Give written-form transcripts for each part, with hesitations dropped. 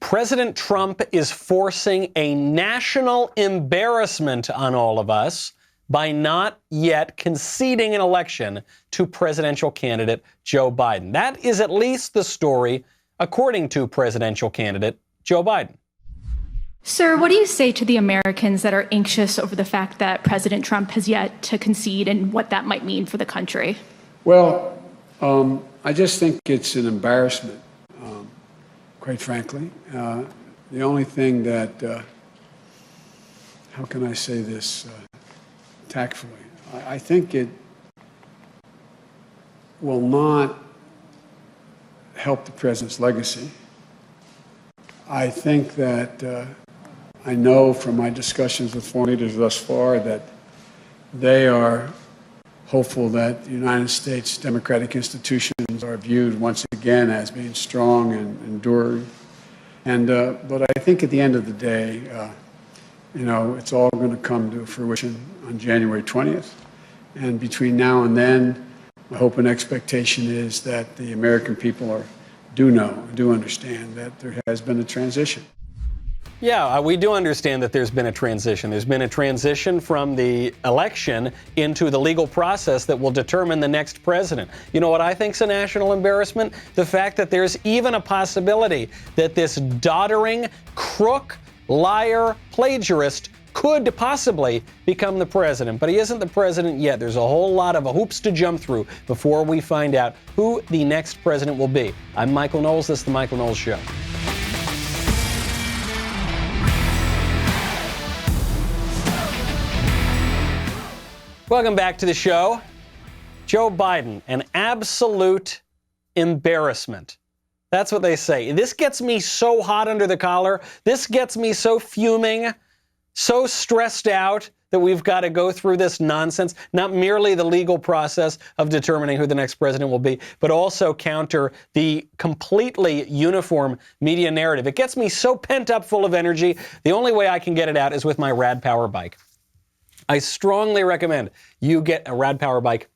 President Trump is forcing a national embarrassment on all of us by not yet conceding an election to presidential candidate Joe Biden. That is at least the story, according to presidential candidate Joe Biden. Sir, what do you say to the Americans that are anxious over the fact that President Trump has yet to concede and what that might mean for the country? Well, I just think it's an embarrassment, quite frankly. The only thing that, how can I say this tactfully? I think it will not help the president's legacy. I think that I know from my discussions with foreign leaders thus far that they are hopeful that the United States democratic institutions are viewed once again as being strong and enduring. But I think at the end of the day, it's all going to come to fruition on January 20th. And between now and then, my hope and expectation is that the American people do understand that there has been a transition. Yeah, we do understand that there's been a transition. There's been a transition from the election into the legal process that will determine the next president. You know what I think's a national embarrassment? The fact that there's even a possibility that this doddering, crook, liar, plagiarist could possibly become the president. But he isn't the president yet. There's a whole lot of hoops to jump through before we find out who the next president will be. I'm Michael Knowles. This is The Michael Knowles Show. Welcome back to the show. Joe Biden, an absolute embarrassment. That's what they say. This gets me so hot under the collar. This gets me so fuming, so stressed out that we've got to go through this nonsense, not merely the legal process of determining who the next president will be, but also counter the completely uniform media narrative. It gets me so pent up, full of energy. The only way I can get it out is with my Rad Power bike. I strongly recommend you get a Rad Power bike.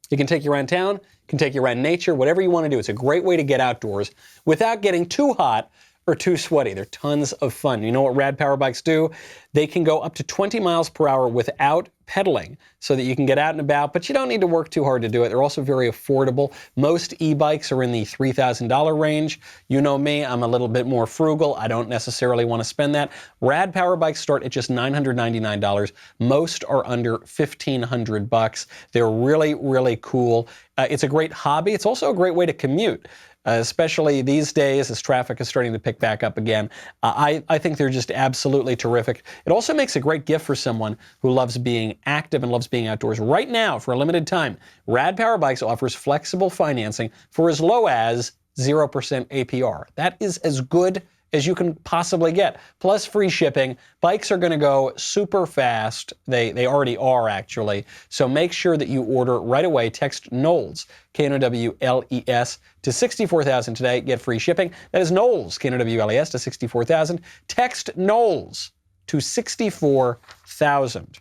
It can take you around town, it can take you around nature, whatever you want to do. It's a great way to get outdoors without getting too hot or too sweaty. They're tons of fun. You know what Rad Power bikes do? They can go up to 20 miles per hour without pedaling so that you can get out and about, but you don't need to work too hard to do it. They're also very affordable. Most e-bikes are in the $3,000 range. You know me, I'm a little bit more frugal. I don't necessarily want to spend that. Rad Power bikes start at just $999. Most are under $1,500. They're really, really cool. It's a great hobby. It's also a great way to commute. Especially these days as traffic is starting to pick back up again. I think they're just absolutely terrific. It also makes a great gift for someone who loves being active and loves being outdoors. Right now, for a limited time, Rad Power Bikes offers flexible financing for as low as 0% APR. That is as good as you can possibly get, plus free shipping. Bikes are going to go super fast. They already are, actually. So make sure that you order right away. Text Knowles, Knowles, to 64,000 today. Get free shipping. That is Knowles, Knowles, to 64,000. Text Knowles to 64,000.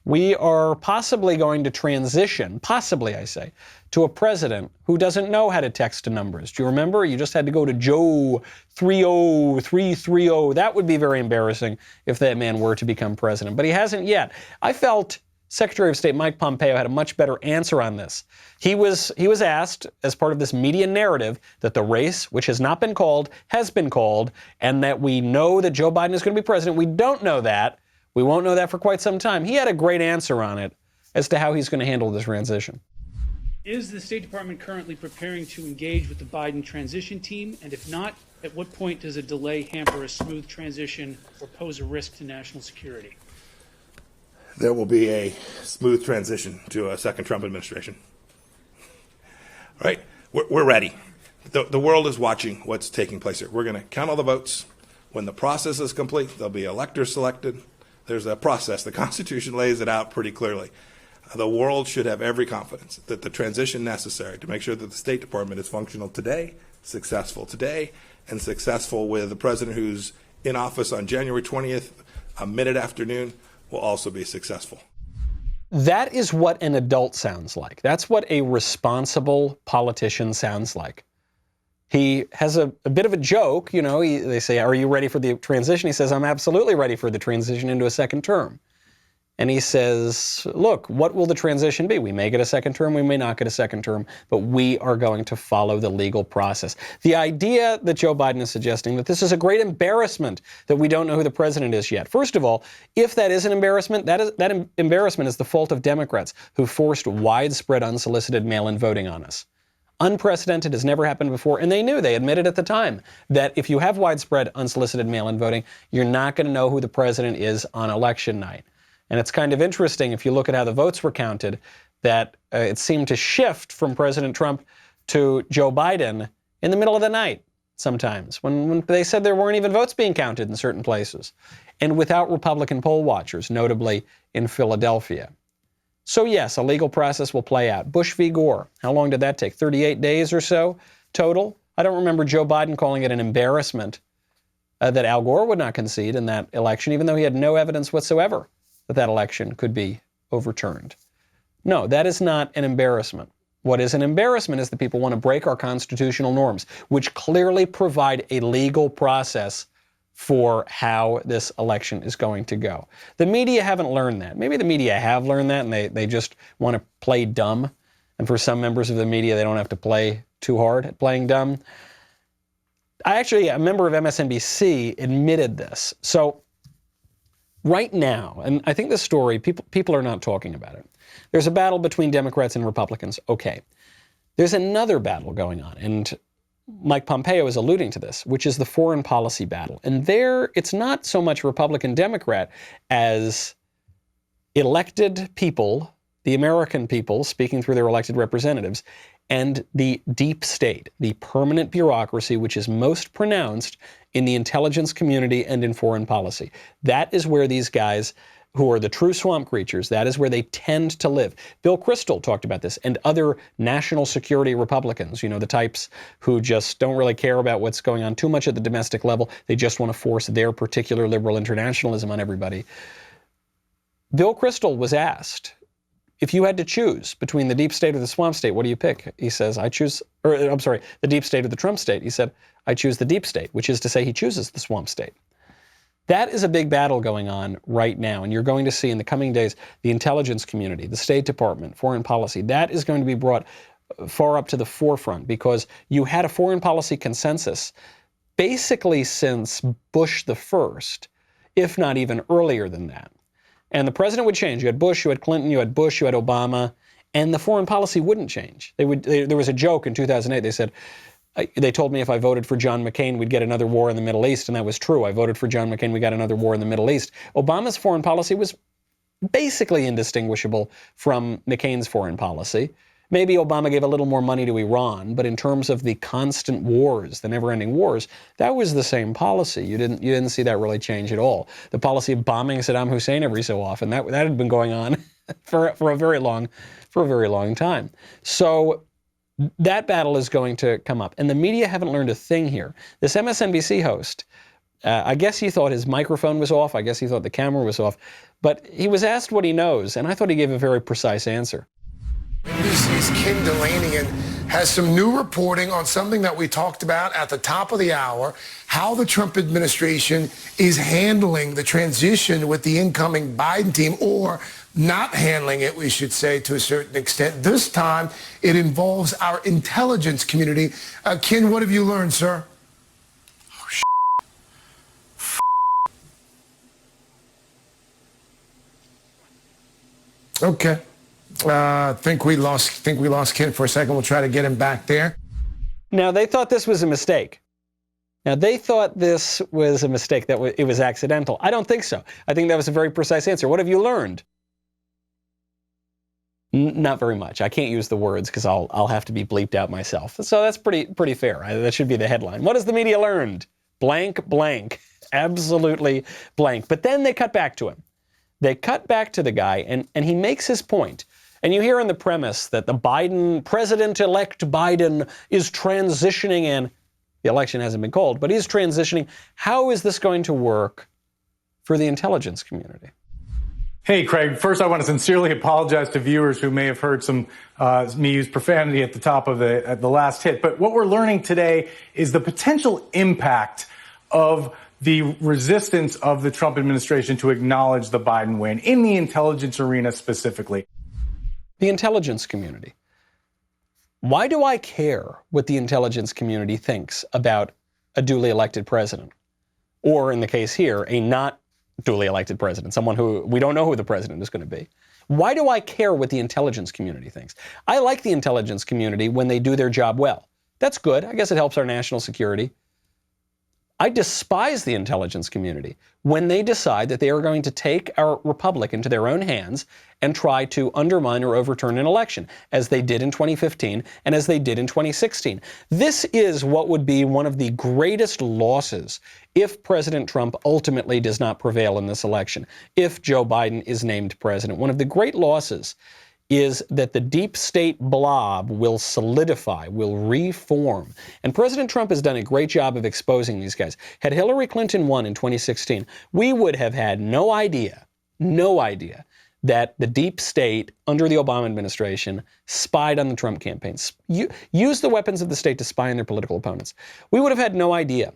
We are possibly going to transition, possibly I say, to a president who doesn't know how to text to numbers. Do you remember? You just had to go to Joe 30330. That would be very embarrassing if that man were to become president, but he hasn't yet. I felt Secretary of State Mike Pompeo had a much better answer on this. He was asked, as part of this media narrative, that the race, which has not been called, has been called, and that we know that Joe Biden is going to be president. We don't know that. We won't know that for quite some time. He had a great answer on it as to how he's going to handle this transition. Is the State Department currently preparing to engage with the Biden transition team? And if not, at what point does a delay hamper a smooth transition or pose a risk to national security? There will be a smooth transition to a second Trump administration. All right, we're ready. The world is watching what's taking place here. We're going to count all the votes. When the process is complete, there'll be electors selected. There's a process. The Constitution lays it out pretty clearly. The world should have every confidence that the transition necessary to make sure that the State Department is functional today, successful today, and successful with the president who's in office on January 20th, mid-afternoon, will also be successful. That is what an adult sounds like. That's what a responsible politician sounds like. he has a bit of a joke. They say, are you ready for the transition? He says, I'm absolutely ready for the transition into a second term. And he says, look, what will the transition be? We may get a second term, we may not get a second term, but we are going to follow the legal process. The idea that Joe Biden is suggesting that this is a great embarrassment that we don't know who the president is yet. First of all, if that is an embarrassment, that embarrassment is the fault of Democrats who forced widespread unsolicited mail-in voting on us. Unprecedented, has never happened before, and they admitted at the time that if you have widespread unsolicited mail-in voting, you're not going to know who the president is on election night. And it's kind of interesting, if you look at how the votes were counted, that it seemed to shift from President Trump to Joe Biden in the middle of the night sometimes, when they said there weren't even votes being counted in certain places, and without Republican poll watchers, notably in Philadelphia. So yes, a legal process will play out. Bush v. Gore, how long did that take? 38 days or so total? I don't remember Joe Biden calling it an embarrassment that Al Gore would not concede in that election, even though he had no evidence whatsoever that election could be overturned. No, that is not an embarrassment. What is an embarrassment is that people want to break our constitutional norms, which clearly provide a legal process for how this election is going to go. The media haven't learned that. Maybe the media have learned that and they just want to play dumb. And for some members of the media, they don't have to play too hard at playing dumb. A member of MSNBC admitted this. So right now, and I think this story, people are not talking about it. There's a battle between Democrats and Republicans. Okay. There's another battle going on, and Mike Pompeo is alluding to this, which is the foreign policy battle. And there, it's not so much Republican-Democrat as elected people, the American people speaking through their elected representatives, and the deep state, the permanent bureaucracy, which is most pronounced in the intelligence community and in foreign policy. That is where these guys, who are the true swamp creatures, that is where they tend to live. Bill Kristol talked about this, and other national security Republicans, the types who just don't really care about what's going on too much at the domestic level. They just want to force their particular liberal internationalism on everybody. Bill Kristol was asked, if you had to choose between the deep state or the swamp state, what do you pick? He says, the deep state or the Trump state. He said, I choose the deep state, which is to say he chooses the swamp state. That is a big battle going on right now, and you're going to see in the coming days the intelligence community, the State Department, foreign policy, that is going to be brought far up to the forefront because you had a foreign policy consensus basically since Bush the first, if not even earlier than that. And the president would change. You had Bush, you had Clinton, you had Bush, you had Obama, and the foreign policy wouldn't change. There was a joke in 2008. They said, they told me if I voted for John McCain, we'd get another war in the Middle East, and that was true. I voted for John McCain, we got another war in the Middle East. Obama's foreign policy was basically indistinguishable from McCain's foreign policy. Maybe Obama gave a little more money to Iran, but in terms of the constant wars, the never-ending wars, that was the same policy. You didn't see that really change at all. The policy of bombing Saddam Hussein every so often, that had been going on for a very long time. So that battle is going to come up. And the media haven't learned a thing here. This MSNBC host, I guess he thought his microphone was off. I guess he thought the camera was off. But he was asked what he knows, and I thought he gave a very precise answer. NBC's Ken Delanian has some new reporting on something that we talked about at the top of the hour, how the Trump administration is handling the transition with the incoming Biden team, or not handling it, we should say, to a certain extent. This time, it involves our intelligence community. Ken, what have you learned, sir? Okay. Think we lost Ken for a second. We'll try to get him back there. Now, they thought this was a mistake. That it was accidental. I don't think so. I think that was a very precise answer. What have you learned? Not very much. I can't use the words because I'll have to be bleeped out myself. So that's pretty fair. That should be the headline. What has the media learned? Blank, blank. Absolutely blank. But then they cut back to him. They cut back to the guy, and he makes his point. And you hear in the premise that the President-elect Biden is transitioning in. The election hasn't been called, but he's transitioning. How is this going to work for the intelligence community? Hey, Craig. First, I want to sincerely apologize to viewers who may have heard some me use profanity at the top of the last hit. But what we're learning today is the potential impact of the resistance of the Trump administration to acknowledge the Biden win in the intelligence arena specifically. The intelligence community. Why do I care what the intelligence community thinks about a duly elected president? Or in the case here, a not duly elected president, someone who we don't know who the president is going to be. Why do I care what the intelligence community thinks? I like the intelligence community when they do their job well. That's good. I guess it helps our national security. I despise the intelligence community when they decide that they are going to take our republic into their own hands and try to undermine or overturn an election, as they did in 2015 and as they did in 2016. This is what would be one of the greatest losses if President Trump ultimately does not prevail in this election, if Joe Biden is named president. One of the great losses is that the deep state blob will solidify, will reform. And President Trump has done a great job of exposing these guys. Had Hillary Clinton won in 2016, we would have had no idea that the deep state under the Obama administration spied on the Trump campaign, used the weapons of the state to spy on their political opponents. We would have had no idea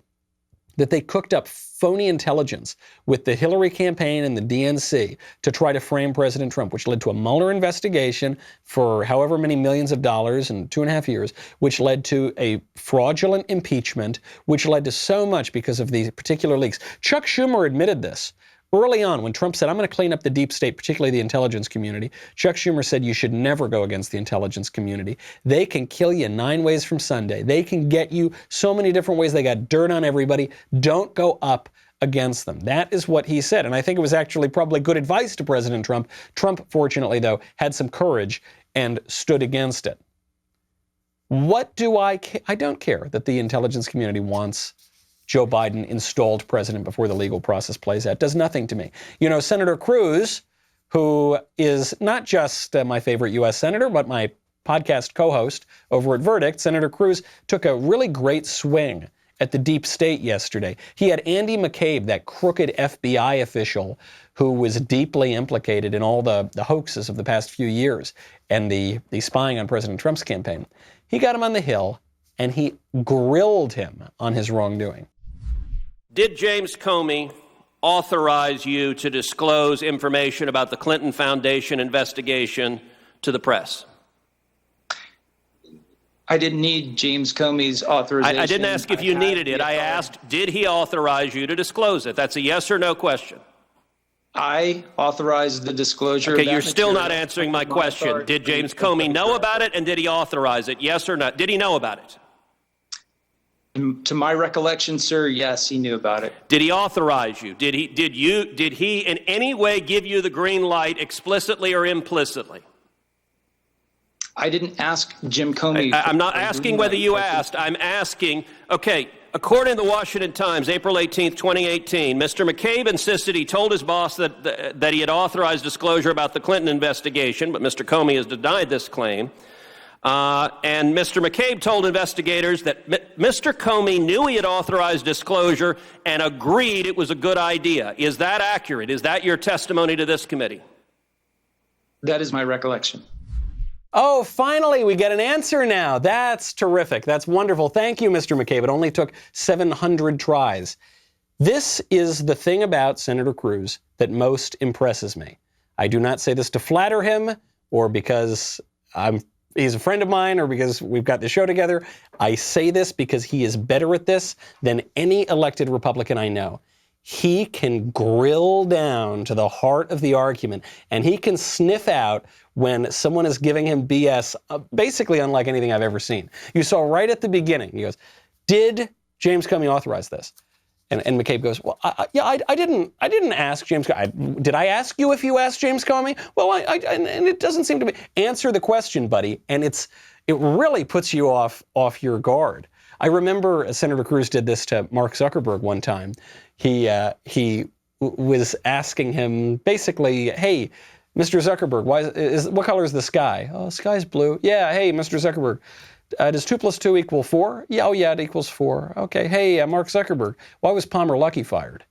that they cooked up phony intelligence with the Hillary campaign and the DNC to try to frame President Trump, which led to a Mueller investigation for however many millions of dollars in 2.5 years, which led to a fraudulent impeachment, which led to so much because of these particular leaks. Chuck Schumer admitted this. Early on, when Trump said, I'm going to clean up the deep state, particularly the intelligence community, Chuck Schumer said you should never go against the intelligence community. They can kill you 9 ways from Sunday. They can get you so many different ways. They got dirt on everybody. Don't go up against them. That is what he said. And I think it was actually probably good advice to President Trump. Trump, fortunately, though, had some courage and stood against it. What do I care? I don't care that the intelligence community wants Joe Biden installed president before the legal process plays out. It does nothing to me. You know, Senator Cruz, who is not just my favorite U.S. senator, but my podcast co-host over at Verdict, Senator Cruz took a really great swing at the deep state yesterday. He had Andy McCabe, that crooked FBI official who was deeply implicated in all the hoaxes of the past few years and the spying on President Trump's campaign. He got him on the Hill and he grilled him on his wrongdoing. Did James Comey authorize you to disclose information about the Clinton Foundation investigation to the press? I didn't need James Comey's authorization. I didn't ask if you needed it. I asked, did he authorize you to disclose it? That's a yes or no question. I authorized the disclosure. Okay, you're still not answering my question. Did James Comey know about it, and did he authorize it? Yes or no? Did he know about it? To my recollection, sir, yes, he knew about it. Did he authorize you? Did he in any way give you the green light, explicitly or implicitly? I didn't ask Jim Comey. I'm not asking whether you asked. I'm asking, okay, according to the Washington Times, April 18th, 2018, Mr. McCabe insisted he told his boss that he had authorized disclosure about the Clinton investigation, but Mr. Comey has denied this claim. And Mr. McCabe told investigators that Mr. Comey knew he had authorized disclosure and agreed it was a good idea. Is that accurate? Is that your testimony to this committee? That is my recollection. Oh, finally, we get an answer now. That's terrific. That's wonderful. Thank you, Mr. McCabe. It only took 700 tries. This is the thing about Senator Cruz that most impresses me. I do not say this to flatter him or because he's a friend of mine or because we've got the show together. I say this because he is better at this than any elected Republican I know. He can grill down to the heart of the argument, and he can sniff out when someone is giving him BS, basically unlike anything I've ever seen. You saw right at the beginning, he goes, did James Comey authorize this? And McCabe goes, well, I didn't ask James Comey. Did I ask you if you asked James Comey? Well, and it doesn't seem to be. Answer the question, buddy. And it really puts you off your guard. I remember Senator Cruz did this to Mark Zuckerberg one time. He was asking him basically, hey, Mr. Zuckerberg, what color is the sky? Oh, the sky's blue. Yeah, hey, Mr. Zuckerberg, does 2 + 2 = 4? Yeah, oh yeah, it equals 4. Okay, hey, Mark Zuckerberg, why was Palmer Luckey fired?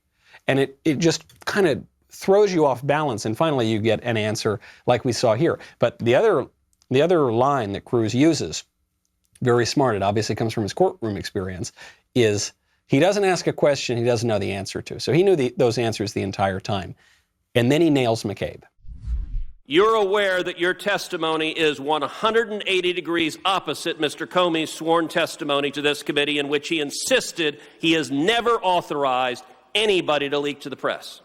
And it just kind of throws you off balance, and finally you get an answer like we saw here. But the other line that Cruz uses, very smart, it obviously comes from his courtroom experience, is he doesn't ask a question he doesn't know the answer to. So he knew those answers the entire time. And then he nails McCabe. You're aware that your testimony is 180 degrees opposite Mr. Comey's sworn testimony to this committee, in which he insisted he has never authorized anybody to leak to the press.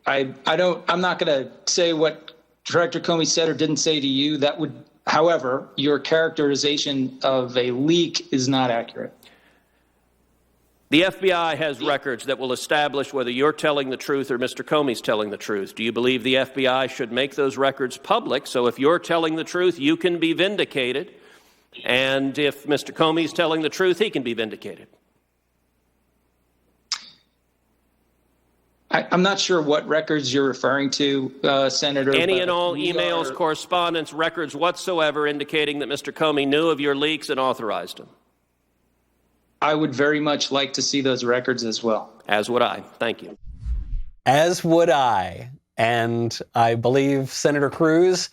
I'm not going to say what Director Comey said or didn't say to you. That would, however, your characterization of a leak is not accurate. The FBI has records that will establish whether you're telling the truth or Mr. Comey's telling the truth. Do you believe the FBI should make those records public so if you're telling the truth, you can be vindicated, and if Mr. Comey's telling the truth, he can be vindicated? I'm not sure what records you're referring to, Senator. Any and all emails, correspondence, records whatsoever indicating that Mr. Comey knew of your leaks and authorized them. I would very much like to see those records as well. As would I. Thank you. As would I. And I believe Senator Cruz,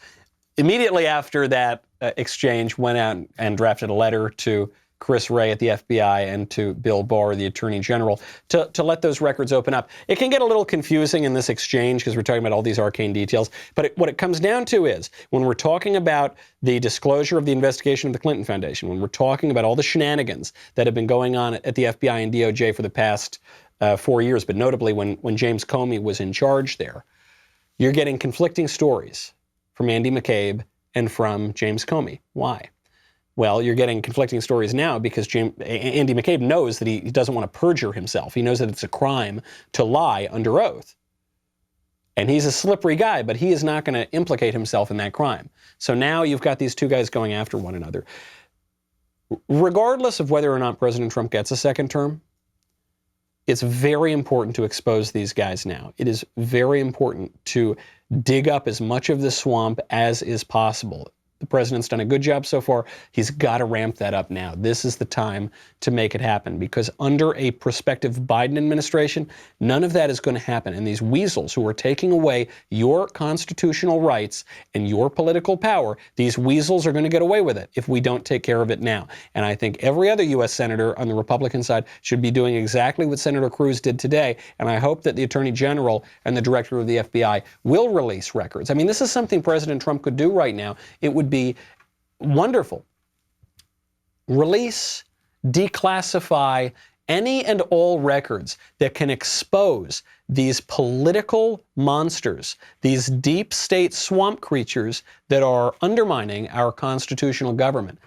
immediately after that exchange, went out and drafted a letter to Chris Wray at the FBI and to Bill Barr, the Attorney General, to let those records open up. It can get a little confusing in this exchange because we're talking about all these arcane details. But what it comes down to is when we're talking about the disclosure of the investigation of the Clinton Foundation, when we're talking about all the shenanigans that have been going on at the FBI and DOJ for the past 4 years, but notably when James Comey was in charge there, you're getting conflicting stories from Andy McCabe and from James Comey. Why? Well, you're getting conflicting stories now because Andy McCabe knows that he doesn't want to perjure himself. He knows that it's a crime to lie under oath. And he's a slippery guy, but he is not going to implicate himself in that crime. So now you've got these two guys going after one another. Regardless of whether or not President Trump gets a second term, it's very important to expose these guys now. It is very important to dig up as much of the swamp as is possible. The president's done a good job so far. He's got to ramp that up now. This is the time to make it happen because under a prospective Biden administration, none of that is going to happen. And these weasels who are taking away your constitutional rights and your political power, these weasels are going to get away with it if we don't take care of it now. And I think every other U.S. senator on the Republican side should be doing exactly what Senator Cruz did today. And I hope that the Attorney General and the Director of the FBI will release records. I mean, this is something President Trump could do right now. It would be wonderful. Release, declassify any and all records that can expose these political monsters, these deep state swamp creatures that are undermining our constitutional government.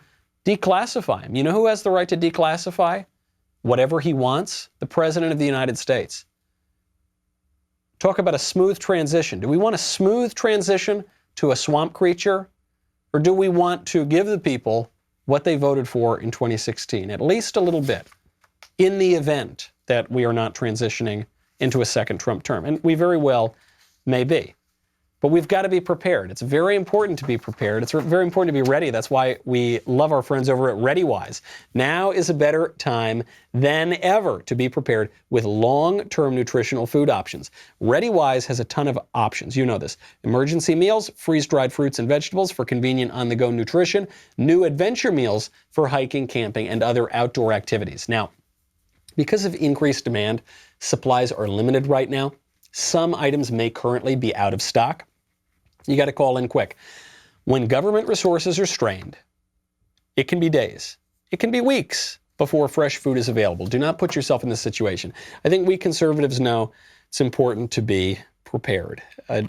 Declassify them. You know who has the right to declassify whatever he wants? The President of the United States. Talk about a smooth transition. Do we want a smooth transition to a swamp creature? Or do we want to give the people what they voted for in 2016, at least a little bit, in the event that we are not transitioning into a second Trump term? And we very well may be. But we've got to be prepared. It's very important to be prepared. It's very important to be ready. That's why we love our friends over at ReadyWise. Now is a better time than ever to be prepared with long-term nutritional food options. ReadyWise has a ton of options. You know this. Emergency meals, freeze-dried fruits and vegetables for convenient on-the-go nutrition, new adventure meals for hiking, camping, and other outdoor activities. Now, because of increased demand, supplies are limited right now. Some items may currently be out of stock. You got to call in quick. When government resources are strained, it can be days, it can be weeks before fresh food is available. Do not put yourself in this situation. I think we conservatives know it's important to be prepared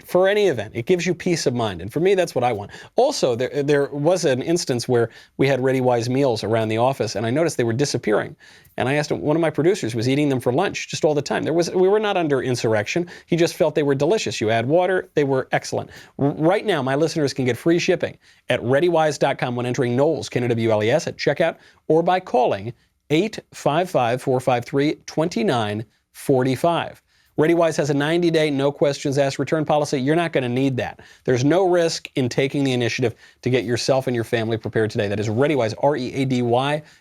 for any event. It gives you peace of mind. And for me, that's what I want. Also, there was an instance where we had ReadyWise meals around the office, and I noticed they were disappearing. And I asked him, one of my producers was eating them for lunch just all the time. We were not under insurrection. He just felt they were delicious. You add water, they were excellent. Right now, my listeners can get free shipping at ReadyWise.com when entering Knowles, KNWLES, at checkout, or by calling 855-453-2945. ReadyWise has a 90-day, no questions asked return policy. You're not going to need that. There's no risk in taking the initiative to get yourself and your family prepared today. That is ReadyWise,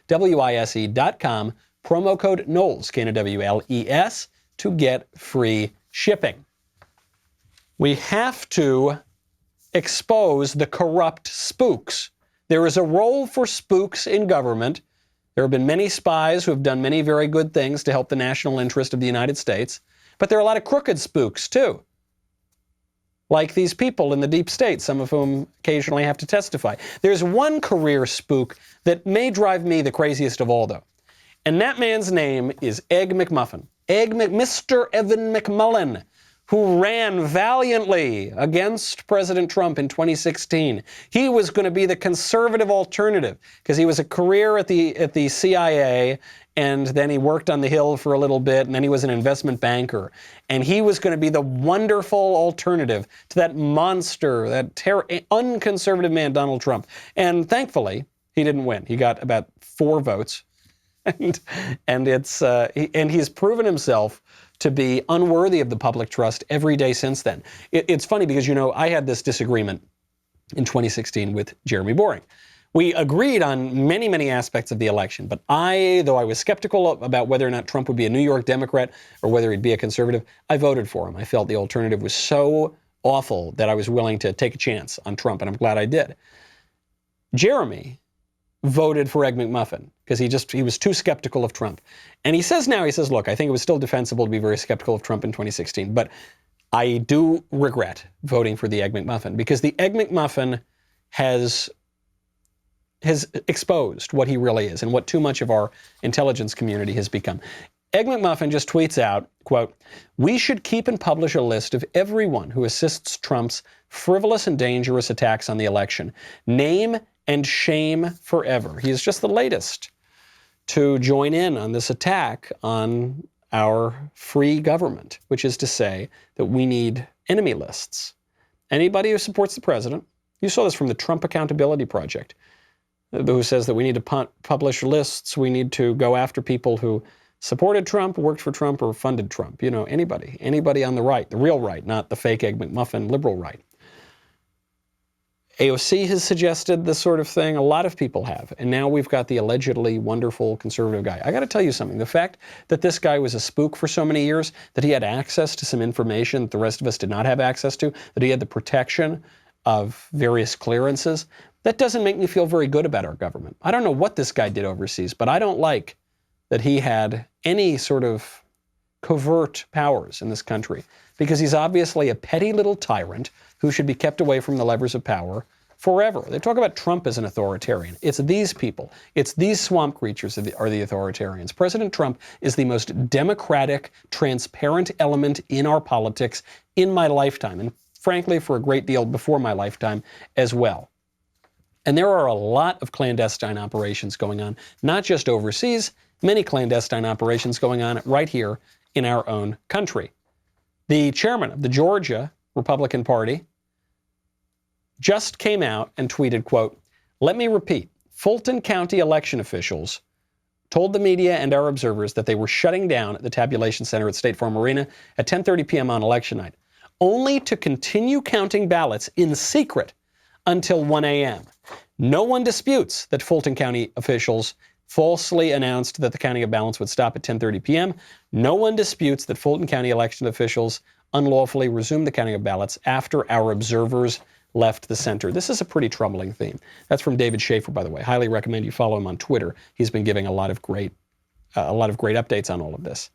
ReadyWise.com, promo code Knowles, KNWLES, to get free shipping. We have to expose the corrupt spooks. There is a role for spooks in government. There have been many spies who have done many very good things to help the national interest of the United States, but there are a lot of crooked spooks too. Like these people in the deep state, some of whom occasionally have to testify. There's one career spook that may drive me the craziest of all, though. And that man's name is Egg McMuffin. Mr. Evan McMullin, who ran valiantly against President Trump in 2016. He was going to be the conservative alternative because he was a career at the CIA, and then he worked on the Hill for a little bit, and then he was an investment banker. And he was going to be the wonderful alternative to that monster, that unconservative man, Donald Trump. And thankfully, he didn't win. He got about 4 votes. And he's proven himself to be unworthy of the public trust every day since then. It's funny because, I had this disagreement in 2016 with Jeremy Boring. We agreed on many, many aspects of the election, but though I was skeptical about whether or not Trump would be a New York Democrat or whether he'd be a conservative, I voted for him. I felt the alternative was so awful that I was willing to take a chance on Trump, and I'm glad I did. Jeremy voted for Egg McMuffin because he was too skeptical of Trump. And he says, look, I think it was still defensible to be very skeptical of Trump in 2016, but I do regret voting for the Egg McMuffin because the Egg McMuffin has exposed what he really is and what too much of our intelligence community has become. Egg McMuffin just tweets out, quote, "We should keep and publish a list of everyone who assists Trump's frivolous and dangerous attacks on the election. Name and shame forever." He is just the latest to join in on this attack on our free government, which is to say that we need enemy lists. Anybody who supports the president, you saw this from the Trump Accountability Project, who says that we need to publish lists, we need to go after people who supported Trump, worked for Trump, or funded Trump. Anybody on the right, the real right, not the fake Egg McMuffin liberal right. AOC has suggested this sort of thing. A lot of people have. And now we've got the allegedly wonderful conservative guy. I got to tell you something. The fact that this guy was a spook for so many years, that he had access to some information that the rest of us did not have access to, that he had the protection of various clearances, that doesn't make me feel very good about our government. I don't know what this guy did overseas, but I don't like that he had any sort of covert powers in this country, because he's obviously a petty little tyrant who should be kept away from the levers of power forever. They talk about Trump as an authoritarian. It's these people. It's these swamp creatures that are the authoritarians. President Trump is the most democratic, transparent element in our politics in my lifetime, and frankly, for a great deal before my lifetime as well. And there are a lot of clandestine operations going on, not just overseas, many clandestine operations going on right here in our own country. The chairman of the Georgia Republican Party just came out and tweeted, quote, "Let me repeat, Fulton County election officials told the media and our observers that they were shutting down the tabulation center at State Farm Arena at 10:30 p.m. on election night, only to continue counting ballots in secret until 1 a.m. No one disputes that Fulton County officials falsely announced that the counting of ballots would stop at 10:30 p.m. No one disputes that Fulton County election officials unlawfully resumed the counting of ballots after our observers left the center." This is a pretty troubling theme. That's from David Schaefer, by the way. Highly recommend you follow him on Twitter. He's been giving a lot of great updates on all of this.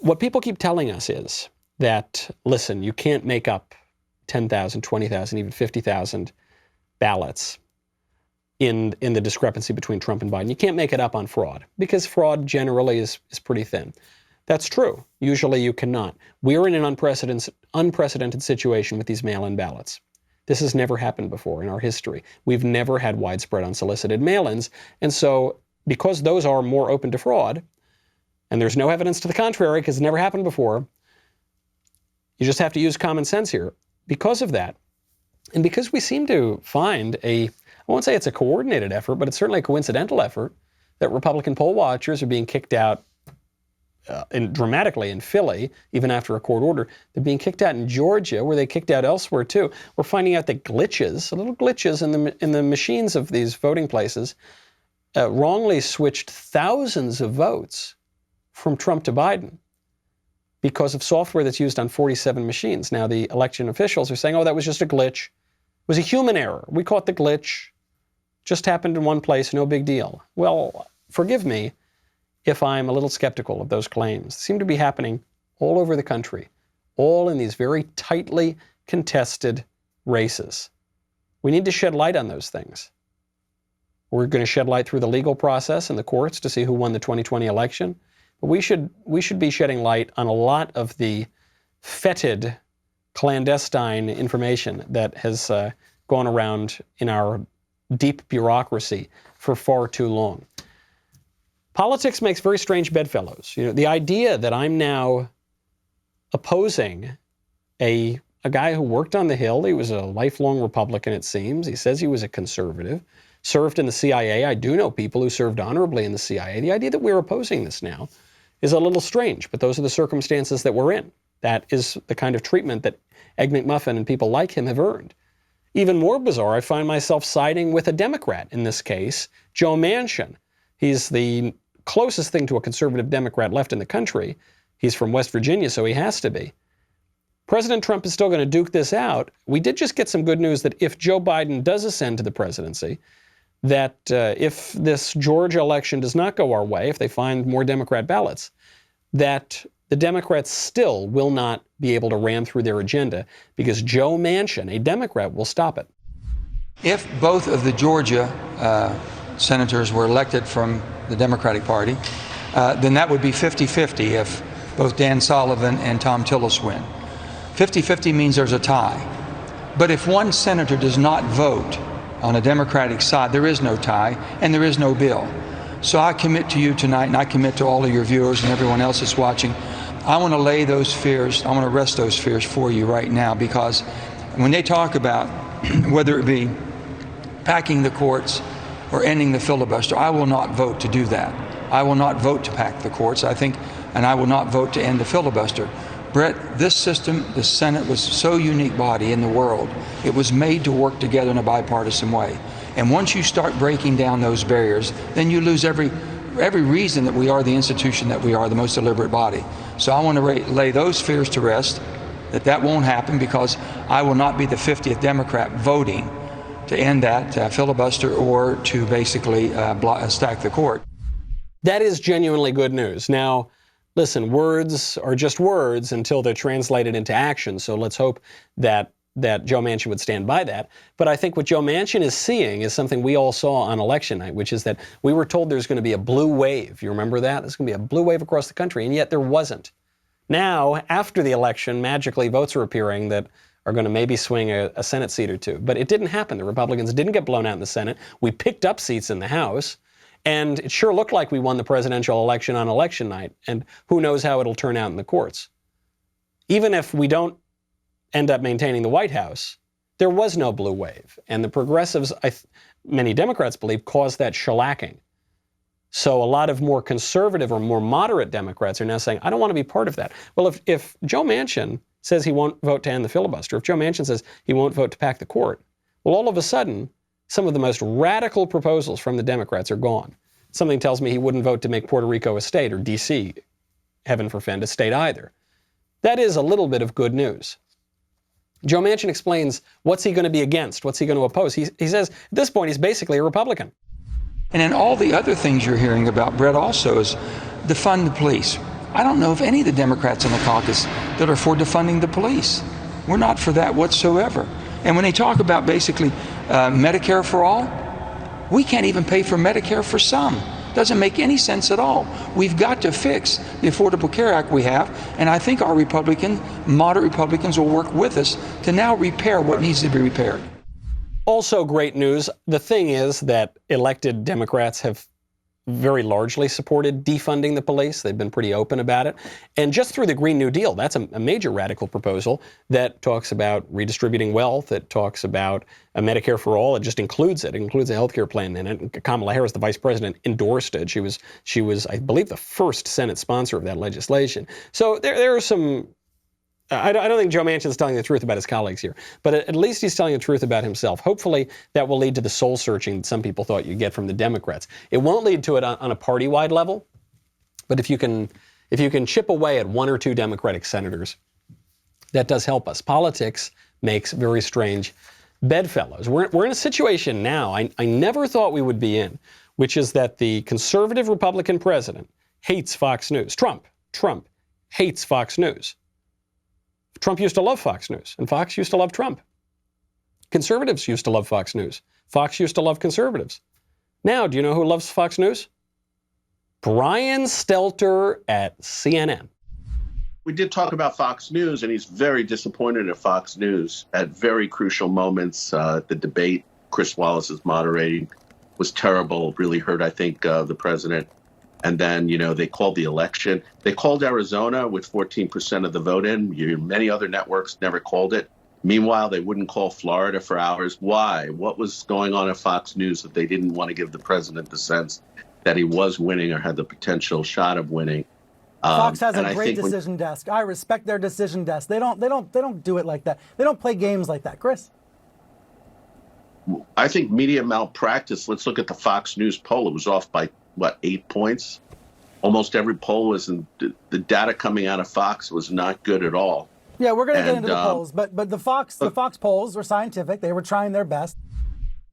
What people keep telling us is that, listen, you can't make up 10,000, 20,000, even 50,000 ballots in the discrepancy between Trump and Biden. You can't make it up on fraud because fraud generally is pretty thin. That's true. Usually you cannot. We're in an unprecedented situation with these mail-in ballots. This has never happened before in our history. We've never had widespread unsolicited mail-ins. And so because those are more open to fraud, and there's no evidence to the contrary because it's never happened before, you just have to use common sense here. Because of that, and because we seem to find I won't say it's a coordinated effort, but it's certainly a coincidental effort that Republican poll watchers are being kicked out dramatically in Philly, even after a court order. They're being kicked out in Georgia, where they kicked out elsewhere too. We're finding out that little glitches in the machines of these voting places, wrongly switched thousands of votes from Trump to Biden. because of software that's used on 47 machines. Now, the election officials are saying, oh, that was just a glitch. It was a human error. We caught the glitch. Just happened in one place, no big deal. Well, forgive me if I'm a little skeptical of those claims. They seem to be happening all over the country, all in these very tightly contested races. We need to shed light on those things. We're going to shed light through the legal process and the courts to see who won the 2020 election. But we should be shedding light on a lot of the fetid, clandestine information that has gone around in our deep bureaucracy for far too long. Politics makes very strange bedfellows. You know, the idea that I'm now opposing a guy who worked on the Hill. He was a lifelong Republican, it seems. He says he was a conservative, served in the CIA. I do know people who served honorably in the CIA. The idea that we're opposing this now is a little strange, but those are the circumstances that we're in. That is the kind of treatment that Egg McMuffin and people like him have earned. Even more bizarre, I find myself siding with a Democrat in this case, Joe Manchin. He's the closest thing to a conservative Democrat left in the country. He's from West Virginia, so he has to be. President Trump is still going to duke this out. We did just get some good news that if Joe Biden does ascend to the presidency, that if this Georgia election does not go our way, if they find more Democrat ballots, that the Democrats still will not be able to ram through their agenda because Joe Manchin, a Democrat, will stop it. If both of the Georgia senators were elected from the Democratic Party, then that would be 50-50 if both Dan Sullivan and Tom Tillis win. 50-50 means there's a tie. But if one senator does not vote on a Democratic side, there is no tie and there is no bill. So I commit to you tonight, and I commit to all of your viewers and everyone else that's watching, I want to lay those fears, I want to rest those fears for you right now, because when they talk about whether it be packing the courts or ending the filibuster, I will not vote to do that. I will not vote to pack the courts, and I will not vote to end the filibuster. Brett, this system, the Senate, was so unique body in the world. It was made to work together in a bipartisan way. And once you start breaking down those barriers, then you lose every reason that we are the institution that we are, the most deliberate body. So I want to lay those fears to rest, that won't happen, because I will not be the 50th Democrat voting to end that filibuster or to basically stack the court. That is genuinely good news. Now, listen, words are just words until they're translated into action. So let's hope that Joe Manchin would stand by that. But I think what Joe Manchin is seeing is something we all saw on election night, which is that we were told there's going to be a blue wave. You remember that? There's going to be a blue wave across the country, and yet there wasn't. Now, after the election, magically votes are appearing that are going to maybe swing a Senate seat or two. But it didn't happen. The Republicans didn't get blown out in the Senate. We picked up seats in the House. And it sure looked like we won the presidential election on election night. And who knows how it'll turn out in the courts. Even if we don't end up maintaining the White House, there was no blue wave. And the progressives, many Democrats believe, caused that shellacking. So a lot of more conservative or more moderate Democrats are now saying, I don't want to be part of that. Well, if Joe Manchin says he won't vote to end the filibuster, if Joe Manchin says he won't vote to pack the court, well, all of a sudden, some of the most radical proposals from the Democrats are gone. Something tells me he wouldn't vote to make Puerto Rico a state, or D.C., heaven forfend, a state either. That is a little bit of good news. Joe Manchin explains what's he going to be against, what's he going to oppose. He says at this point he's basically a Republican. And then all the other things you're hearing about, Brett, also is defund the police. I don't know of any of the Democrats in the caucus that are for defunding the police. We're not for that whatsoever. And when they talk about basically Medicare for all, we can't even pay for Medicare for some. Doesn't make any sense at all. We've got to fix the Affordable Care Act we have, and I think our moderate Republicans will work with us to now repair what needs to be repaired. Also great news, the thing is that elected Democrats have very largely supported defunding the police. They've been pretty open about it. And just through the Green New Deal, that's a major radical proposal that talks about redistributing wealth. It talks about a Medicare for all. It just includes it. It includes a health care plan in it. Kamala Harris, the vice president, endorsed it. She was, I believe, the first Senate sponsor of that legislation. So there are some... I don't think Joe Manchin is telling the truth about his colleagues here, but at least he's telling the truth about himself. Hopefully that will lead to the soul searching that some people thought you'd get from the Democrats. It won't lead to it on a party-wide level, but if you can if you can chip away at 1 or 2 Democratic senators, that does help us. Politics makes very strange bedfellows. We're in a situation now I never thought we would be in, which is that the conservative Republican president hates Fox News. Trump hates Fox News. Trump used to love Fox News, and Fox used to love Trump. Conservatives used to love Fox News. Fox used to love conservatives. Now, do you know who loves Fox News? Brian Stelter at CNN. We did talk about Fox News, and he's very disappointed at Fox News at very crucial moments. The debate Chris Wallace is moderating was terrible, really hurt, I think, the president. And then, they called the election. They called Arizona with 14% of the vote in. Many other networks never called it. Meanwhile, they wouldn't call Florida for hours. Why? What was going on at Fox News that they didn't want to give the president the sense that he was winning or had the potential shot of winning? Fox has a great decision desk. I respect their decision desk. They don't do it like that. They don't play games like that, Chris. I think media malpractice. Let's look at the Fox News poll. It was off by 8 points. Almost every poll was the data coming out of Fox was not good at all. Yeah, we're going to get into the polls, but the Fox polls were scientific. They were trying their best.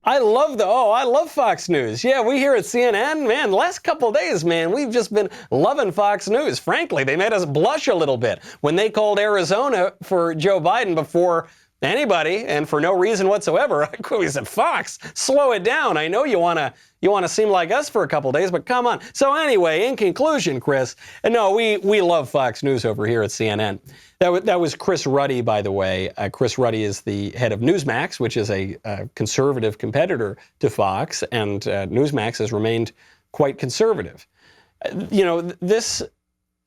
I love Fox News. Yeah, we here at CNN, man, the last couple of days, man, we've just been loving Fox News. Frankly, they made us blush a little bit when they called Arizona for Joe Biden before anybody and for no reason whatsoever. We said, Fox, slow it down. I know you want to seem like us for a couple of days, but come on. So anyway, in conclusion, Chris, no, we love Fox News over here at CNN. That was Chris Ruddy, by the way. Chris Ruddy is the head of Newsmax, which is a conservative competitor to Fox, and Newsmax has remained quite conservative.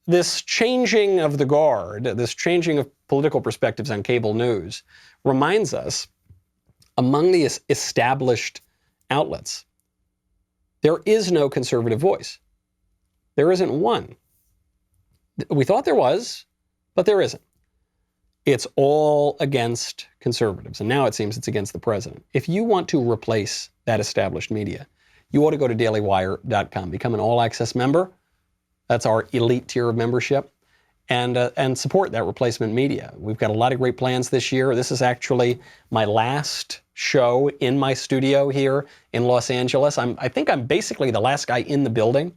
This changing of the guard, this changing of political perspectives on cable news reminds us, among the established outlets, there is no conservative voice. There isn't one. We thought there was, but there isn't. It's all against conservatives, and now it seems it's against the president. If you want to replace that established media, you ought to go to dailywire.com, become an all-access member. That's our elite tier of membership, and support that replacement media. We've got a lot of great plans this year. This is actually my last show in my studio here in Los Angeles. I think I'm basically the last guy in the building.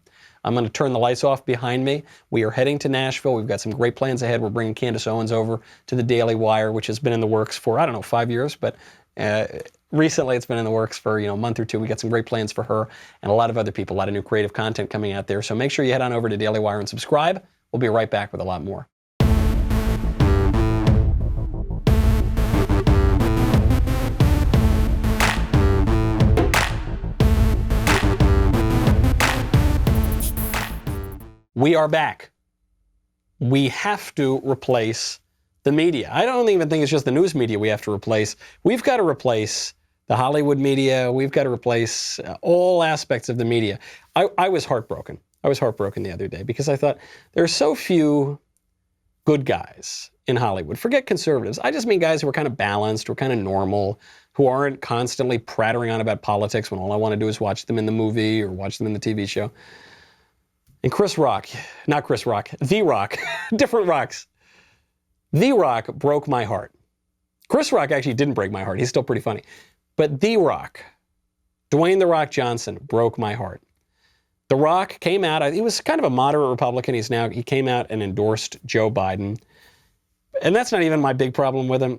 I'm going to turn the lights off behind me. We are heading to Nashville. We've got some great plans ahead. We're bringing Candace Owens over to the Daily Wire, which has been in the works for, 5 years, but recently it's been in the works for a month or two. We got some great plans for her and a lot of other people, a lot of new creative content coming out there. So make sure you head on over to Daily Wire and subscribe. We'll be right back with a lot more. We are back. We have to replace the media. I don't even think it's just the news media we have to replace. We've got to replace the Hollywood media. We've got to replace all aspects of the media. I was heartbroken. I was heartbroken the other day because I thought there are so few good guys in Hollywood. Forget conservatives. I just mean guys who are kind of balanced, who are kind of normal, who aren't constantly prattling on about politics when all I want to do is watch them in the movie or watch them in the TV show. And The Rock, different rocks. The Rock broke my heart. Chris Rock actually didn't break my heart. He's still pretty funny. But The Rock, Dwayne The Rock Johnson, broke my heart. The Rock came out, he was kind of a moderate Republican. He came out and endorsed Joe Biden. And that's not even my big problem with him.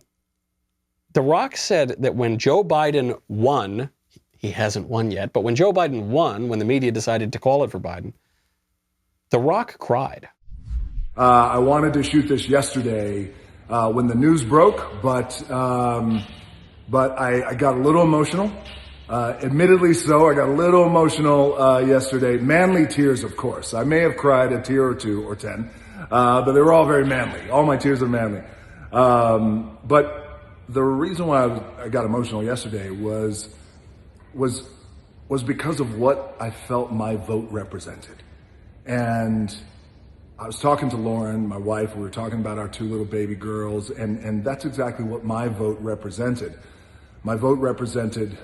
The Rock said that when Joe Biden won, he hasn't won yet, but when Joe Biden won, when the media decided to call it for Biden, The Rock cried. I wanted to shoot this yesterday when the news broke, but I got a little emotional. Admittedly so, I got a little emotional yesterday. Manly tears, of course. I may have cried a tear or two or 10, but they were all very manly. All my tears are manly. But the reason why I got emotional yesterday was because of what I felt my vote represented. And I was talking to Lauren, my wife, we were talking about our 2 little baby girls, and that's exactly what my vote represented. My vote represented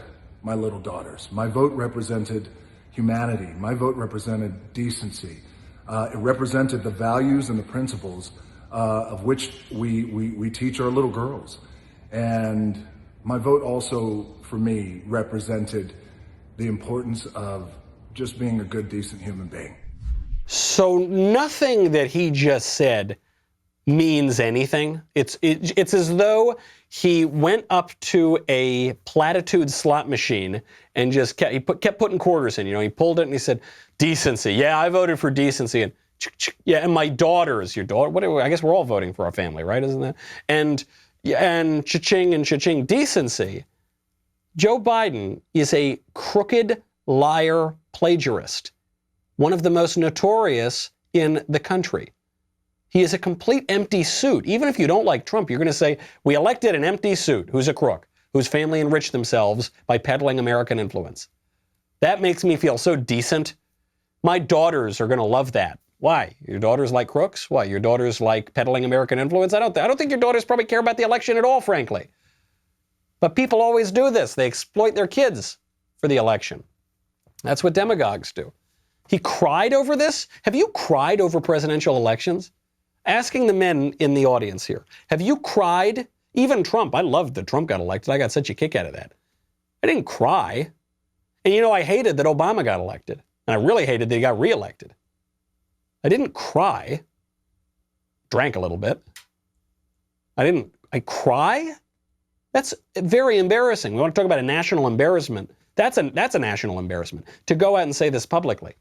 my little daughters. My vote represented humanity. My vote represented decency. It represented the values and the principles of which we teach our little girls. And my vote also, for me, represented the importance of just being a good, decent human being. So nothing that he just said means anything. It's as though he went up to a platitude slot machine and just kept putting quarters in. You know, he pulled it and he said, "Decency. Yeah, I voted for decency." And yeah, and my daughter's your daughter. Whatever. I guess we're all voting for our family, right? Isn't that? And cha-ching and cha-ching. Decency. Joe Biden is a crooked liar plagiarist, one of the most notorious in the country. He is a complete empty suit. Even if you don't like Trump, you're going to say, we elected an empty suit who's a crook, whose family enriched themselves by peddling American influence. That makes me feel so decent. My daughters are going to love that. Why? Your daughters like crooks? Why? Your daughters like peddling American influence? I don't think your daughters probably care about the election at all, frankly. But people always do this. They exploit their kids for the election. That's what demagogues do. He cried over this? Have you cried over presidential elections? Asking the men in the audience here, have you cried? Even Trump. I loved that Trump got elected. I got such a kick out of that. I didn't cry. And you know, I hated that Obama got elected. And I really hated that he got reelected. I didn't cry. Drank a little bit. I cry? That's very embarrassing. We want to talk about a national embarrassment. That's a national embarrassment to go out and say this publicly.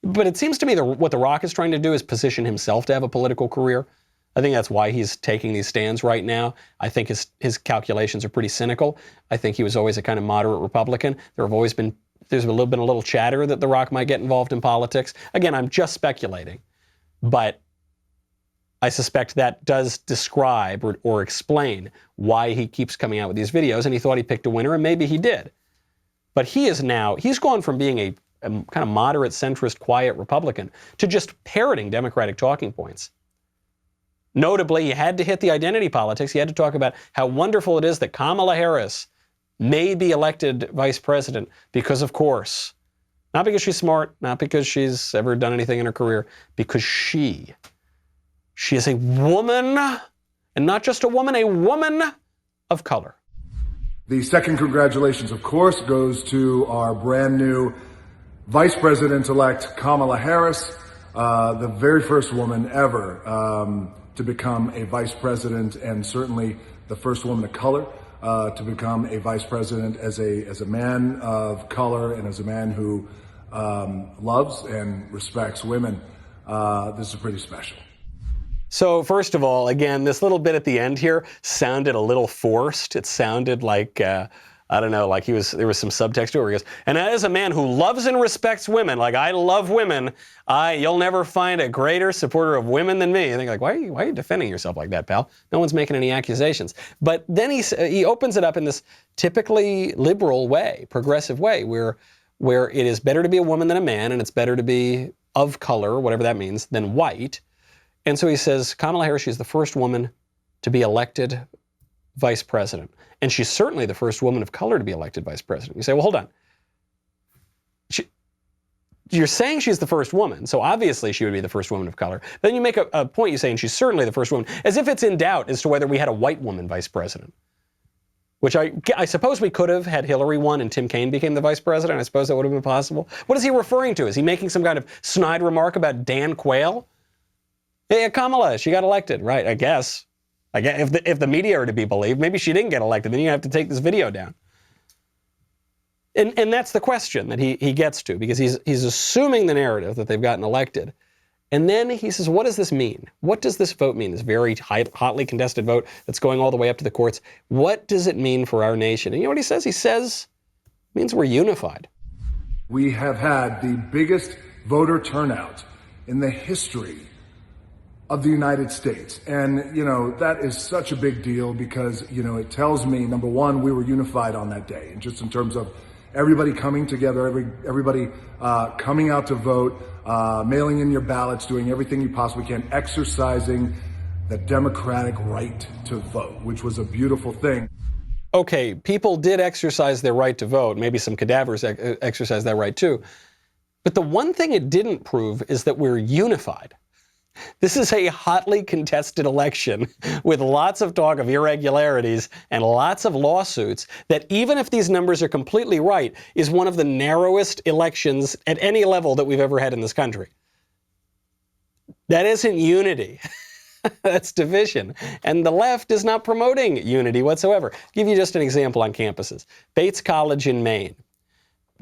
But it seems to me that what The Rock is trying to do is position himself to have a political career. I think that's why he's taking these stands right now. I think his calculations are pretty cynical. I think he was always a kind of moderate Republican. There's been a little chatter that The Rock might get involved in politics. Again, I'm just speculating. But I suspect that does describe or explain why he keeps coming out with these videos, and he thought he picked a winner, and maybe he did. But he's gone from being a kind of moderate, centrist, quiet Republican to just parroting Democratic talking points. Notably, he had to hit the identity politics. He had to talk about how wonderful it is that Kamala Harris may be elected vice president because, of course, not because she's smart, not because she's ever done anything in her career, because she is a woman, and not just a woman of color. The second congratulations, of course, goes to our brand new Vice President-elect Kamala Harris, the very first woman ever to become a vice president, and certainly the first woman of color to become a vice president as a man of color and as a man who loves and respects women. This is pretty special. So first of all, again, this little bit at the end here sounded a little forced. It sounded like, I don't know, like there was some subtext to it where he goes, and as a man who loves and respects women, like I love women, you'll never find a greater supporter of women than me. I think, like, why are you defending yourself like that, pal? No one's making any accusations. But then he opens it up in this typically liberal way, progressive way, where it is better to be a woman than a man, and it's better to be of color, whatever that means, than white. And so he says, Kamala Harris, she's the first woman to be elected vice president. And she's certainly the first woman of color to be elected vice president. You say, well, hold on. You're saying she's the first woman, so obviously she would be the first woman of color. Then you make a point, you say, and she's certainly the first woman, as if it's in doubt as to whether we had a white woman vice president. Which I suppose we could have had Hillary won and Tim Kaine became the vice president. I suppose that would have been possible. What is he referring to? Is he making some kind of snide remark about Dan Quayle? Yeah, Kamala, she got elected, right? I guess if the media are to be believed, maybe she didn't get elected. Then you have to take this video down. And that's the question that he gets to, because he's assuming the narrative that they've gotten elected. And then he says, what does this mean? What does this vote mean? This very hotly contested vote that's going all the way up to the courts. What does it mean for our nation? And you know what he says? He says it means we're unified. We have had the biggest voter turnout in the history of the United States. And, that is such a big deal because, it tells me, number one, we were unified on that day. And just in terms of everybody coming together, everybody coming out to vote, mailing in your ballots, doing everything you possibly can, exercising the democratic right to vote, which was a beautiful thing. Okay, people did exercise their right to vote. Maybe some cadavers exercised that right too. But the one thing it didn't prove is that we're unified. This is a hotly contested election with lots of talk of irregularities and lots of lawsuits that, even if these numbers are completely right, is one of the narrowest elections at any level that we've ever had in this country. That isn't unity. That's division. And the left is not promoting unity whatsoever. I'll give you just an example on campuses. Bates College in Maine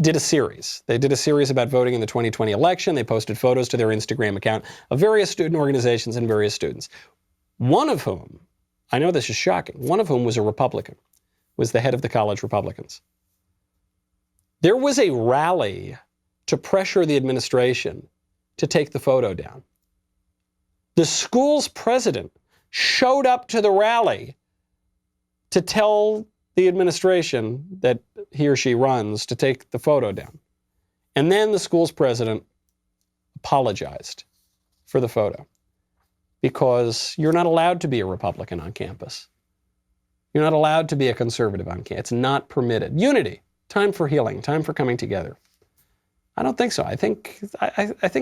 did a series. They did a series about voting in the 2020 election. They posted photos to their Instagram account of various student organizations and various students. One of whom, I know this is shocking, one of whom was a Republican, was the head of the college Republicans. There was a rally to pressure the administration to take the photo down. The school's president showed up to the rally to tell the administration that he or she runs to take the photo down. And then the school's president apologized for the photo because you're not allowed to be a Republican on campus. You're not allowed to be a conservative on campus. It's not permitted. Unity, time for healing, time for coming together. I don't think so. I think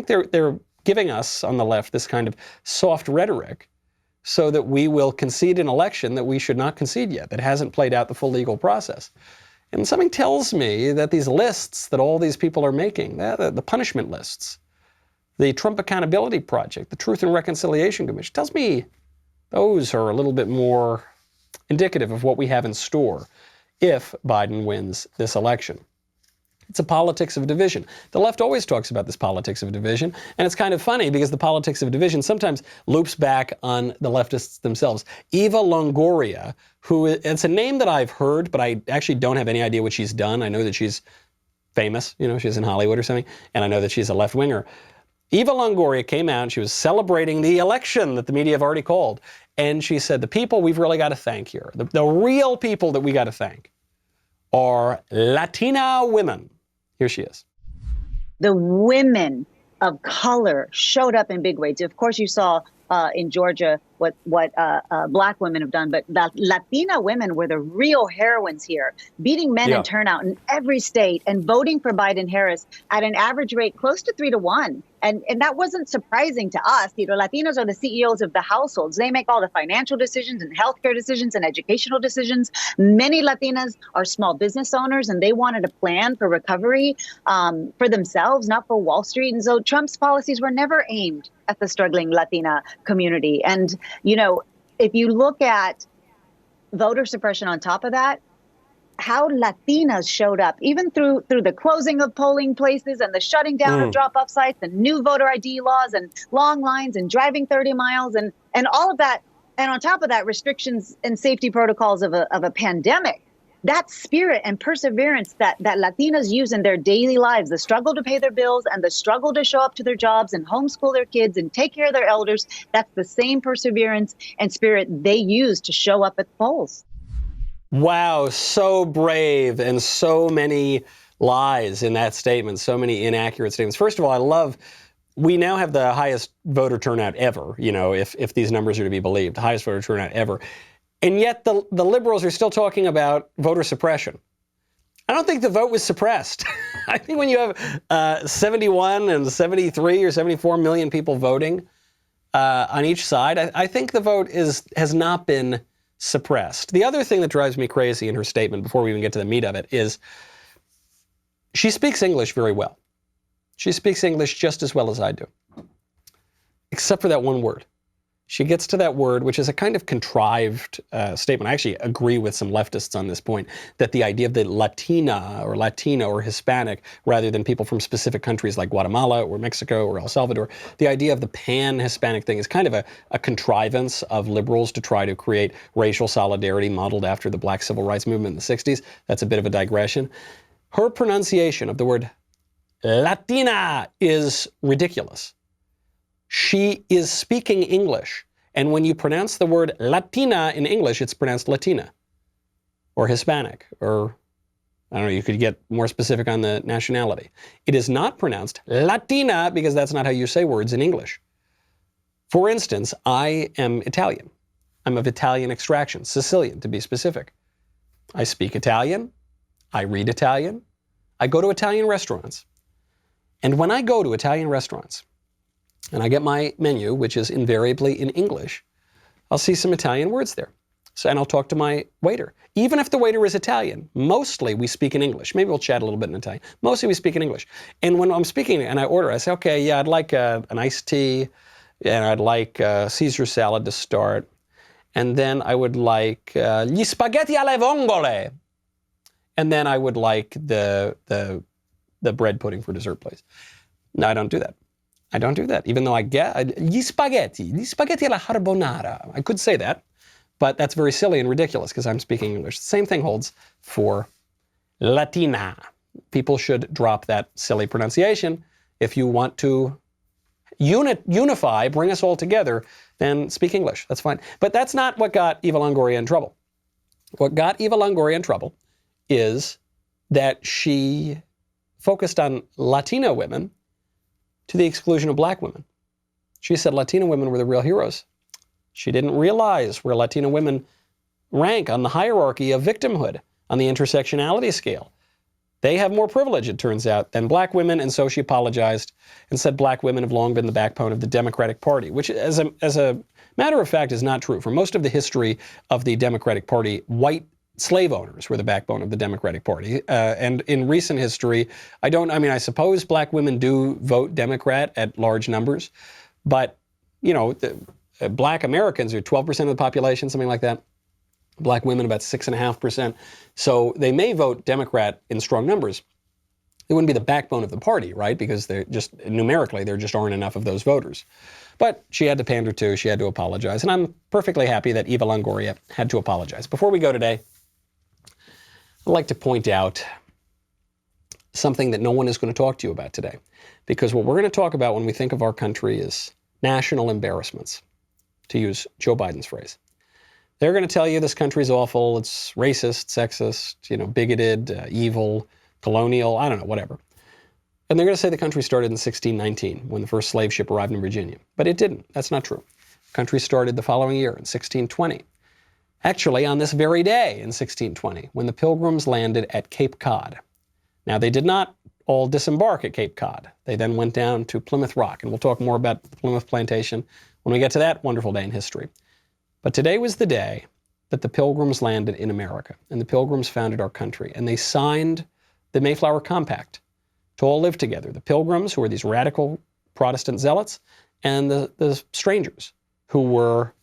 they're giving us on the left this kind of soft rhetoric so that we will concede an election that we should not concede yet, that hasn't played out the full legal process. And something tells me that these lists that all these people are making, the punishment lists, the Trump Accountability Project, the Truth and Reconciliation Commission, tells me those are a little bit more indicative of what we have in store if Biden wins this election. It's a politics of division. The left always talks about this politics of division, and it's kind of funny because the politics of division sometimes loops back on the leftists themselves. Eva Longoria, it's a name that I've heard, but I actually don't have any idea what she's done. I know that she's famous, she's in Hollywood or something, and I know that she's a left-winger. Eva Longoria came out and she was celebrating the election that the media have already called, and she said, the people we've really got to thank here, the real people that we got to thank are Latina women. Here she is. The women of color showed up in big ways. Of course, you saw in Georgia what black women have done, but the Latina women were the real heroines here, beating men in turnout in every state and voting for Biden-Harris at an average rate close to 3-1. And that wasn't surprising to us. Latinos are the CEOs of the households. They make all the financial decisions and healthcare decisions and educational decisions. Many Latinas are small business owners, and they wanted a plan for recovery for themselves, not for Wall Street. And so Trump's policies were never aimed at the struggling Latina community. And, if you look at voter suppression on top of that, how Latinas showed up, even through the closing of polling places and the shutting down of drop-off sites and new voter ID laws and long lines and driving 30 miles and all of that. And on top of that, restrictions and safety protocols of a pandemic. That spirit and perseverance that Latinas use in their daily lives, the struggle to pay their bills and the struggle to show up to their jobs and homeschool their kids and take care of their elders, that's the same perseverance and spirit they use to show up at the polls. Wow, so brave and so many lies in that statement, so many inaccurate statements. First of all, we now have the highest voter turnout ever, if these numbers are to be believed, the highest voter turnout ever. And yet the liberals are still talking about voter suppression. I don't think the vote was suppressed. I think when you have 71 and 73 or 74 million people voting on each side, I think the vote has not been suppressed. The other thing that drives me crazy in her statement, before we even get to the meat of it, is she speaks English very well. She speaks English just as well as I do, except for that one word. She gets to that word, which is a kind of contrived statement. I actually agree with some leftists on this point, that the idea of the Latina or Latino or Hispanic, rather than people from specific countries like Guatemala or Mexico or El Salvador, the idea of the pan-Hispanic thing is kind of a contrivance of liberals to try to create racial solidarity modeled after the Black Civil Rights Movement in the 60s. That's a bit of a digression. Her pronunciation of the word Latina is ridiculous. She is speaking English. And when you pronounce the word Latina in English, it's pronounced Latina or Hispanic, or I don't know, you could get more specific on the nationality. It is not pronounced Latina because that's not how you say words in English. For instance, I am Italian. I'm of Italian extraction, Sicilian to be specific. I speak Italian. I read Italian. I go to Italian restaurants. And when I go to Italian restaurants and I get my menu, which is invariably in English, I'll see some Italian words there. So, and I'll talk to my waiter. Even if the waiter is Italian, mostly we speak in English. Maybe we'll chat a little bit in Italian. Mostly we speak in English. And when I'm speaking and I order, I say, okay, yeah, I'd like an iced tea, and I'd like a Caesar salad to start. And then I would like gli spaghetti alle vongole. And then I would like the bread pudding for dessert, please. No, I don't do that. I don't do that. Even though gli spaghetti alla carbonara. I could say that, but that's very silly and ridiculous because I'm speaking English. The same thing holds for Latina. People should drop that silly pronunciation. If you want to unify, bring us all together, then speak English. That's fine. But that's not what got Eva Longoria in trouble. What got Eva Longoria in trouble is that she focused on Latino women to the exclusion of black women. She said Latino women were the real heroes. She didn't realize where Latino women rank on the hierarchy of victimhood, on the intersectionality scale. They have more privilege, it turns out, than black women, and so she apologized and said black women have long been the backbone of the Democratic Party, which as a matter of fact is not true. For most of the history of the Democratic Party, white slave owners were the backbone of the Democratic Party. And in recent history, I suppose black women do vote Democrat at large numbers, but, black Americans are 12% of the population, something like that. Black women about 6.5%. So they may vote Democrat in strong numbers. They wouldn't be the backbone of the party, right? Because they're just, numerically, there just aren't enough of those voters. But she had to pander to, she had to apologize. And I'm perfectly happy that Eva Longoria had to apologize. Before we go today, I'd like to point out something that no one is going to talk to you about today. Because what we're going to talk about when we think of our country is national embarrassments, to use Joe Biden's phrase. They're going to tell you this country's awful, it's racist, sexist, bigoted, evil, colonial, I don't know, whatever. And they're going to say the country started in 1619 when the first slave ship arrived in Virginia. But it didn't. That's not true. The country started the following year in 1620. Actually, on this very day in 1620, when the Pilgrims landed at Cape Cod. Now, they did not all disembark at Cape Cod. They then went down to Plymouth Rock, and we'll talk more about the Plymouth Plantation when we get to that wonderful day in history. But today was the day that the Pilgrims landed in America, and the Pilgrims founded our country, and they signed the Mayflower Compact to all live together. The Pilgrims, who were these radical Protestant zealots, and the strangers, who were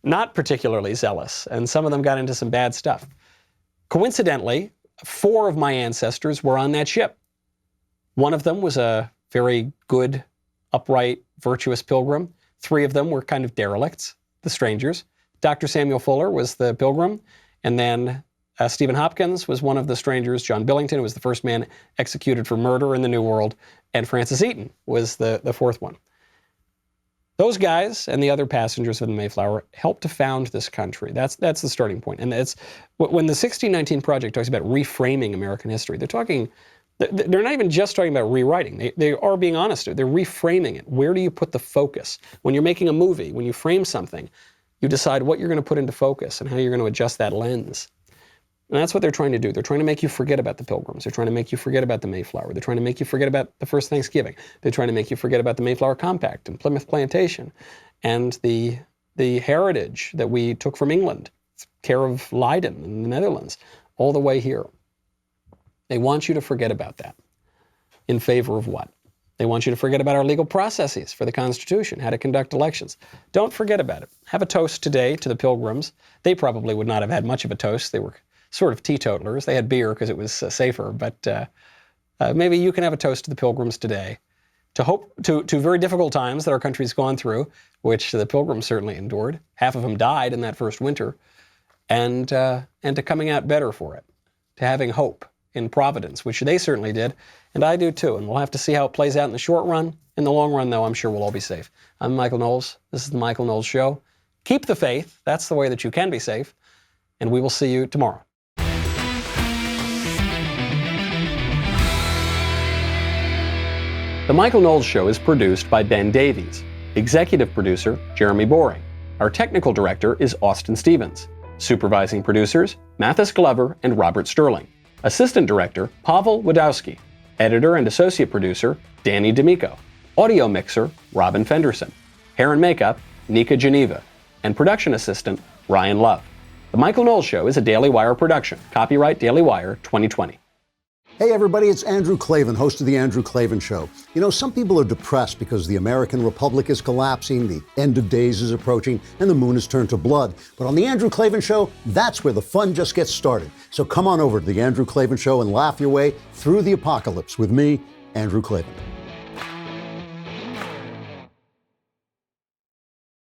not particularly zealous, and some of them got into some bad stuff. Coincidentally, 4 of my ancestors were on that ship. One of them was a very good, upright, virtuous pilgrim. 3 of them were kind of derelicts, the strangers. Dr. Samuel Fuller was the pilgrim, and then Stephen Hopkins was one of the strangers. John Billington was the first man executed for murder in the New World, and Francis Eaton was the 4th one. Those guys and the other passengers of the Mayflower helped to found this country. That's the starting point. And it's when the 1619 Project talks about reframing American history, they're not even just talking about rewriting. They are being honest. They're reframing it. Where do you put the focus? When you're making a movie, when you frame something, you decide what you're going to put into focus and how you're going to adjust that lens. And that's what they're trying to do. They're trying to make you forget about the Pilgrims. They're trying to make you forget about the Mayflower. They're trying to make you forget about the first Thanksgiving. They're trying to make you forget about the Mayflower Compact and Plymouth Plantation and the heritage that we took from England, care of Leiden in the Netherlands, all the way here. They want you to forget about that. In favor of what? They want you to forget about our legal processes for the Constitution, how to conduct elections. Don't forget about it. Have a toast today to the Pilgrims. They probably would not have had much of a toast. They were sort of teetotalers. They had beer because it was safer, but maybe you can have a toast to the Pilgrims today to hope to very difficult times that our country's gone through, which the Pilgrims certainly endured. Half of them died in that first winter, and to coming out better for it, to having hope in Providence, which they certainly did, and I do too. And we'll have to see how it plays out in the short run. In the long run, though, I'm sure we'll all be safe. I'm Michael Knowles. This is the Michael Knowles Show. Keep the faith. That's the way that you can be safe. And we will see you tomorrow. The Michael Knowles Show is produced by Ben Davies. Executive producer, Jeremy Boring. Our technical director is Austin Stevens. Supervising producers, Mathis Glover and Robert Sterling. Assistant director, Pavel Wadowski. Editor and associate producer, Danny D'Amico. Audio mixer, Robin Fenderson. Hair and makeup, Nika Geneva. And production assistant, Ryan Love. The Michael Knowles Show is a Daily Wire production. Copyright Daily Wire 2020. Hey everybody, it's Andrew Klavan, host of The Andrew Klavan Show. You know, some people are depressed because the American Republic is collapsing, the end of days is approaching, and the moon has turned to blood. But on The Andrew Klavan Show, that's where the fun just gets started. So come on over to The Andrew Klavan Show and laugh your way through the apocalypse with me, Andrew Klavan.